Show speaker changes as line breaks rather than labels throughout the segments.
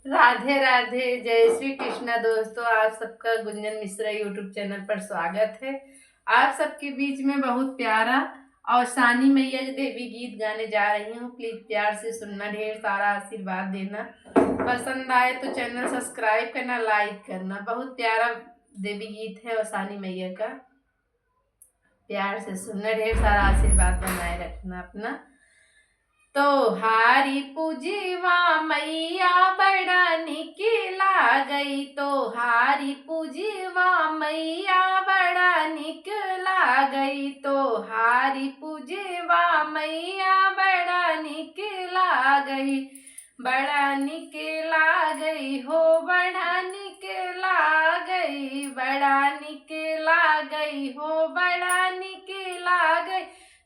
राधे राधे, जय श्री कृष्णा। दोस्तों, आप सबका गुंजन मिश्रा यूट्यूब चैनल पर स्वागत है। आप सबके बीच में बहुत प्यारा और सानी मैया देवी गीत गाने जा रही हूँ। प्लीज प्यार से सुनना, ढेर सारा आशीर्वाद देना। पसंद आए तो चैनल सब्सक्राइब करना, लाइक करना। बहुत प्यारा देवी गीत है और सानी मैया का। प्यार से सुनना, ढेर सारा आशीर्वाद बनाए रखना अपना। तो हारी पूजवा मैया बड़ा निकला गई, तो हारी पूजवा मैया बड़ा निकला गई, तो हारी पूजवा मैया बड़ा निकला गई, बड़ा निकला गई हो, बड़ा निकला गई, बड़ा निकला गई हो, बड़ा निकला गई।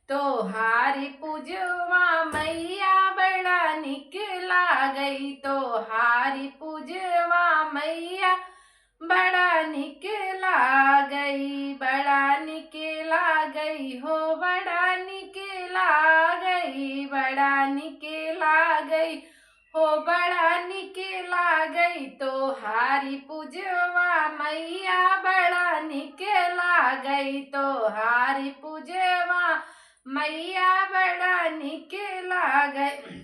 तो हारी पूजवा मैया बड़ा निकला गई, तो हारी पूजवा मैया बड़ा निकला गई, बड़ा निकला गई हो, बड़ा निकला गई, बड़ा निकला गई हो, बड़ा निकला गई। तो हारी पूजवा मैया बड़ा निकला गई, तो हारी पूजवा मैया बड़ा निकला गई।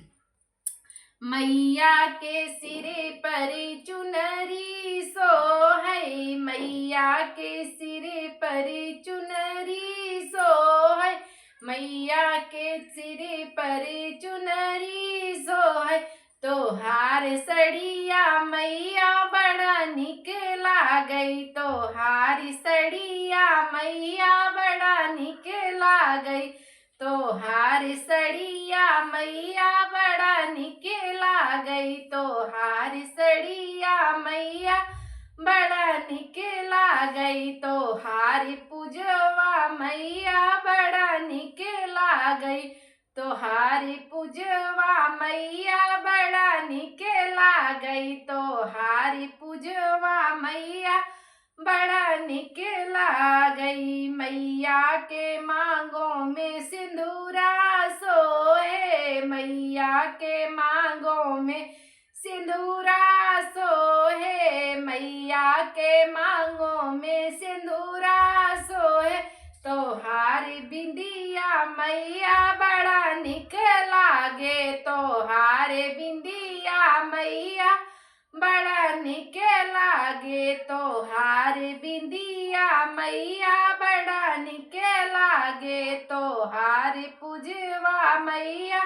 मैया के सिरे पर चुनरी सो है, मैया के सिरे पर चुनरी सो है, मैया के सिरे पर चुनरी सो है। तो हार सड़िया मैया बड़ा निकला गई, तो हारी सड़िया मैया बड़ा निकला गई, तो हारी सड़िया मैया बड़ा निकला गई, तो हारी सड़िया मैया बड़ा निकला गई। तो हारी पूजवा मैया बड़ा निकला गई, तो हारी पूजवा मैया बड़ा निकला गई, तो हारी पूजवा मैया बड़ा निकला गई। मैया के मांगों में सिंदूरा सोहे, मैया के मांगों में सिंदूरा सोहे, मैया के मांगों में सिंदूरा सोहे। तो हारी बिंदिया मैया बड़ा निकला गे, तो हारे बिंदिया मैया बड़ा निकला गे, तो हारे बिंदिया मैया बड़ा निकला गे, तो हारे पूजवा मैया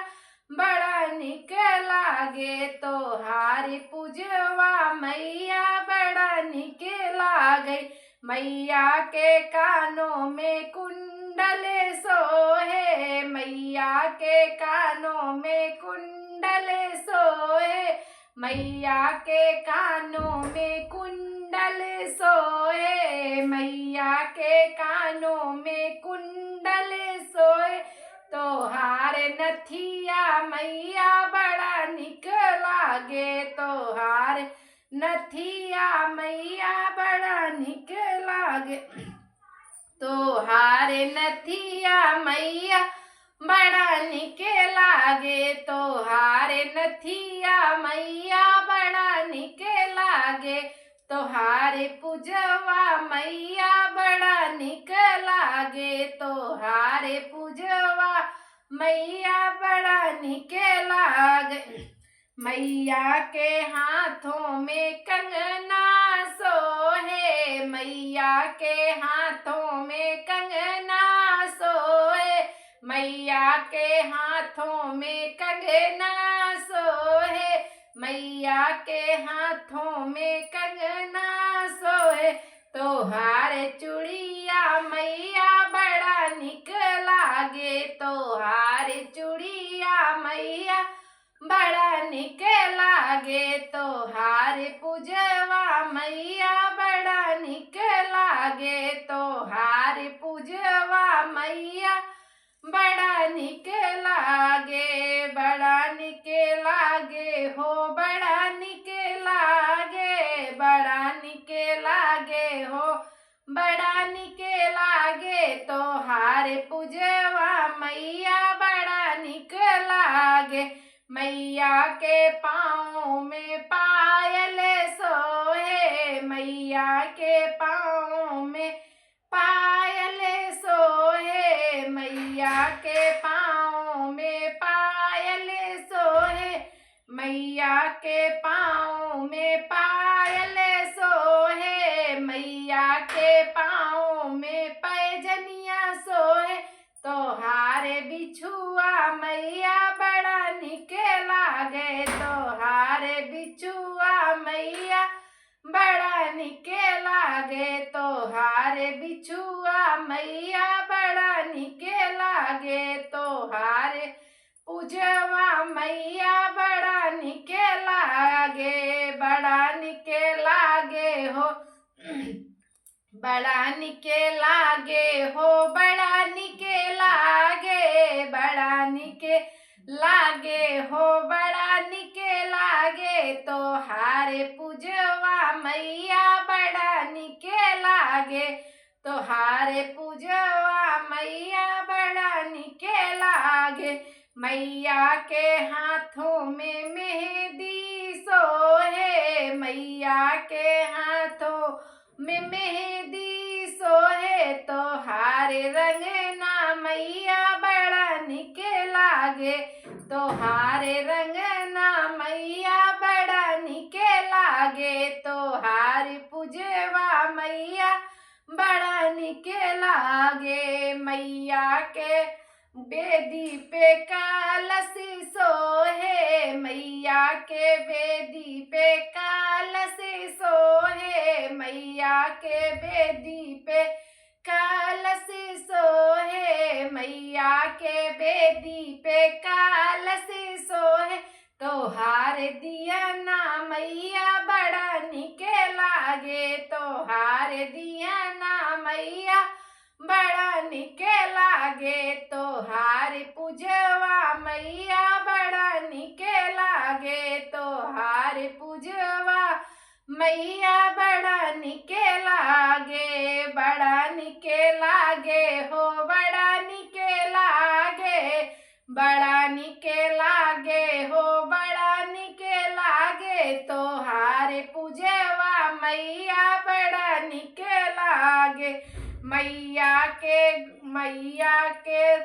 बड़ा निकला गे, तो हारे पूजवा मैया बड़ा निकला गई। मैया के कानों में कुंडल सोहे, मैया के कानों में कुंडल सोहे, मैया के कानों में कुंडल सोहे, मैया के कानों में कुंडल सोहे। तो हार नथिया मैया बड़ा निकला गे, तो हार नथिया मैया बड़ा निकला गे, तो हारे नथिया मैया बड़ा निकला गे, तो हारे नथिया मैया बड़ा निकला गे, तो हारे पूजवा मैया बड़ा निकला गे, तो हारे पूजवा मैया बड़ा निकला गे। मैया के हाथों में कंगना सोहे, मैया के हाथों में कंगना सोहे, मैया के हाथों में कंगना सोहे, मैया के हाथों में कंगना सोहे। तो हारे चूड़िया मैया बड़ा निकला गे, तो हारे चूड़िया मैया बड़ा निकला गे, तो हारे पूजवा मैया बड़ा निकला गे, तो हारे पूजवा मैया बड़ा निकला गे, बड़ा निकला गे हो, बड़ा निकला गे, बड़ा निकला गे हो, बड़ा निकला गे। तो हारे पूजवा मैया बड़ा निकला गे। मैया के पाँव में पायल के पाँव में पायल सोहे, मैया के पाँव में पैजनिया सोहे, तोहारे बिछुआ मैया बड़ा निके लागे, तोहारे बिछुआ मैया बड़ा निके लागे, तोहारे बिछुआ मैया बड़ा निके लागे, तोहारे पूजवा मैया बड़ा निके लागे, बड़ा निके लागे हो, बड़ा निके लागे हो, बड़ा निके लागे, बड़ा निके लागे हो, बड़ा निके लागे, तोहारे पूजवा मैया बड़ा निके लागे, तोहारे पूजवा मैया बड़ा निके लागे। मैया के हाथों में मेहंदी सोहे, मैया के हाथों में मेहंदी सोहे, तोहारे रंगना मैया बड़ा निके लागे, तोहारे रंगना मैया बड़ा निके लागे, तोहारी पूजवा मैया बड़ा निके लागे। मैया के बेदी पे कलसी सोहे, मैया के बेदी पे कलसी सोहे, मैया के बेदी पे कलसी सोहे, मैया के बेदी पे कलसी सोहे, तोहारे दिया ना मैया बड़ा निके लागे, तोहारे दिया ना मैया बड़ा निके लागे, तोहारी पूजवा मैया बड़ा निके लागे, तोहारी पूजवा मैया बड़ा निके लागे, बड़ा निके लागे हो, बड़ा निके लागे, बड़ा निके लागे हो, बड़ा निके लागे, तोहारे पूजवा मैया बड़ा निके लागे। मैया के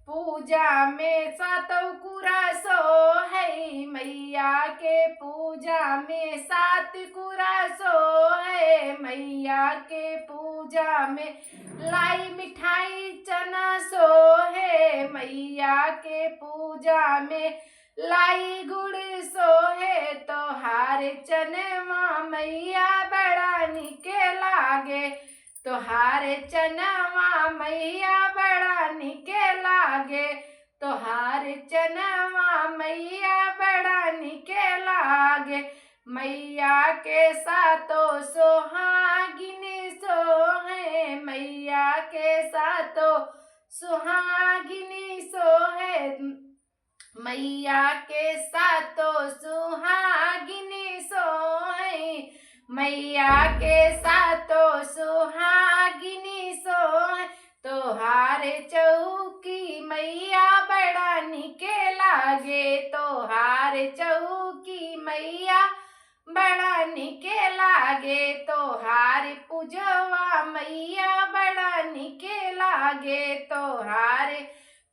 पूजा में सातों कुरा सोहे, मैया के पूजा में सात कुरा सोहे, मैया के पूजा में लाई मिठाई चना सोहे, मैया के पूजा में लाई गुड़ सोहे, तोहारे चनवा मैया बड़ा निके लागे, तोहारे चनवा मैया बड़ा निके लागे, तोहारे चनवा मैया बड़ा निके लागे। मैया के सातों सुहागिनी सोहे, मैया के सातों सुहागिनी सोहे, मैया के सातों सुहागिनी सोहे, मैया के सातों सुहागिनी सोहे, तोहारे चौकी मैया बड़ा निके लागे, तोहारे चौकी मैया बड़ा निके लागे, तोहारे पूजवा मैया बड़ा निके लागे, तोहारे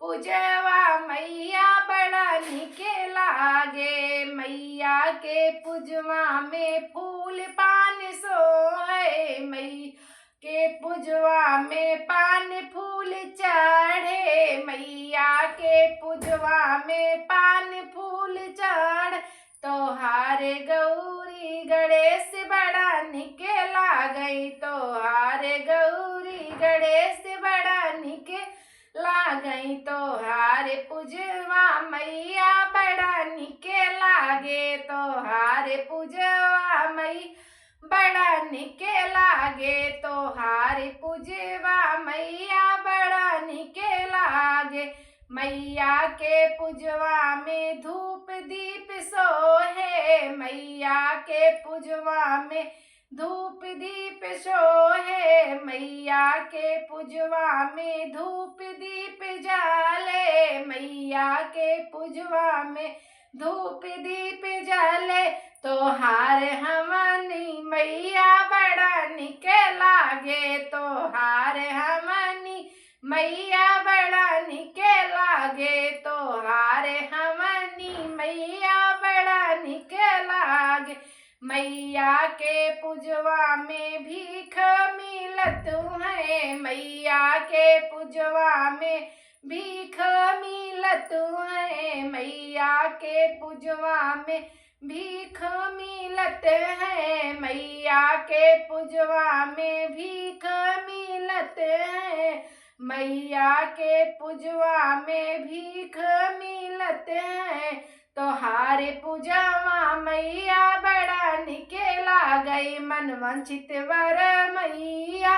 पूजवा मैया बड़ा निके लागे। मैया के पूजवा में फूल पान सोहे, मैया के पूजवा में पान फूल चढ़े, मैया के पूजवा में पान फूल चढ़, तोहारे गौरी गणेश बड़ा निके लागई, तोहारे गौरी गणेश बड़ा निके लागई, तोहारे पूजवा मैया बड़ा निके लागे, तोहारे पूजवा मैया बड़ा निके लागे, तोहारे पूजवा मैया बड़ा निके लागे। मैया के पूजवा में धूप दीप सोहे, मैया के पूजवा में धूप दीप सोहे, मैया के पूजवा में धूप दीप जाले, मैया के पूजवा में धूप दीप जाले, तोहार हमनी मैया बड़ा निके लागे, तोहार हमनी मैया बड़ा निके लागे, तोहार हमनी मैया बड़ा निके लागे। मैया के पूजवा में भीख मिलत है, मैया के पूजवा में भीख मिलत है, मैया के पूजवा में भीख मिलत है, मैया के पूजवा में भीख मिलत है, मैया के पूजवा में भीख मिलत है। तोहारे पूजवा मैया बड़ा निके लागई, मन वंचित वर मैया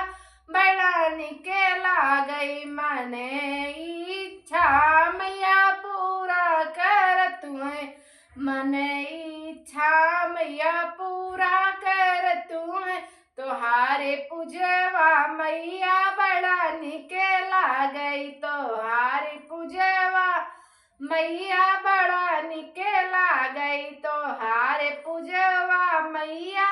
बड़ा निके लागई। मन इच्छा मैया पूरा कर तुए, मन इच्छा मैया पूरा कर तुए। तोहारे पूजवा मैया बड़ा निके लागई, तोहारे पूजवा मैया बड़ा निके लागई, तोहारे पूजवा मैया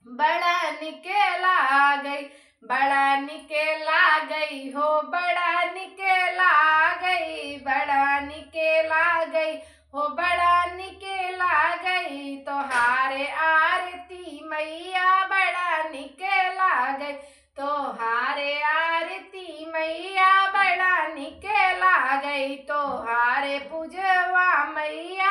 बड़ा निके लागई, बड़ा निके लागई हो, बड़ा निके लागई, बड़ा निके लागई हो, बड़ा निके लागई। तोहारे आरती मैया बड़ा निके लागई, तोहारे आरती मैया बड़ा निके लागई, तोहारे पूजवा मैया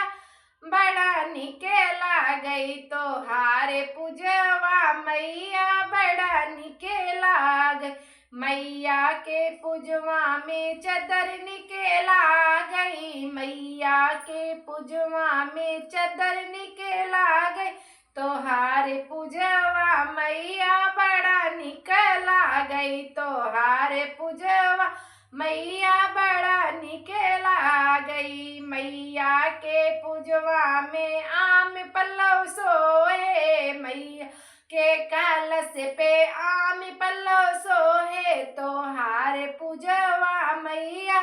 बड़ा निके लागई, तोहारे पूजवा मैया बड़ा निके लागई। मैया के पूजवा में चदर निके लागई, मैया के पूजवा में चदर निके लागई, तोहारे पूजवा मैया बड़ा निके लागई, तोहारे पूजवा मैया बड़ा निके लागई। मैया के पूजवा में आम पल्लव सोहे, मैया के कलश पे आम पल्लव सोहे, तोहारे पूजवा मैया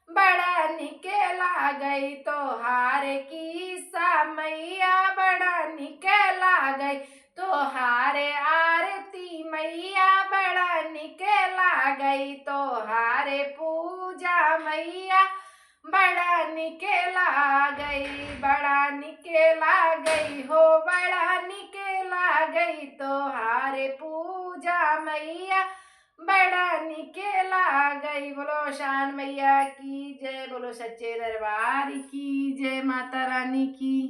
बड़ा निके लागई, तोहारे किस्सा मैया बड़ा निके लागई, तोहारे आरती मैया बड़ा निके लागई, तोहारे पूजा मैया बड़ा निके लागई, बड़ा निके लागई हो, बड़ा निके लागई। तोहारे पूजा मैया बड़ा निके लागई। बोलो शान मैया की जय, बोलो सच्चे दरबार की जय, माता रानी की।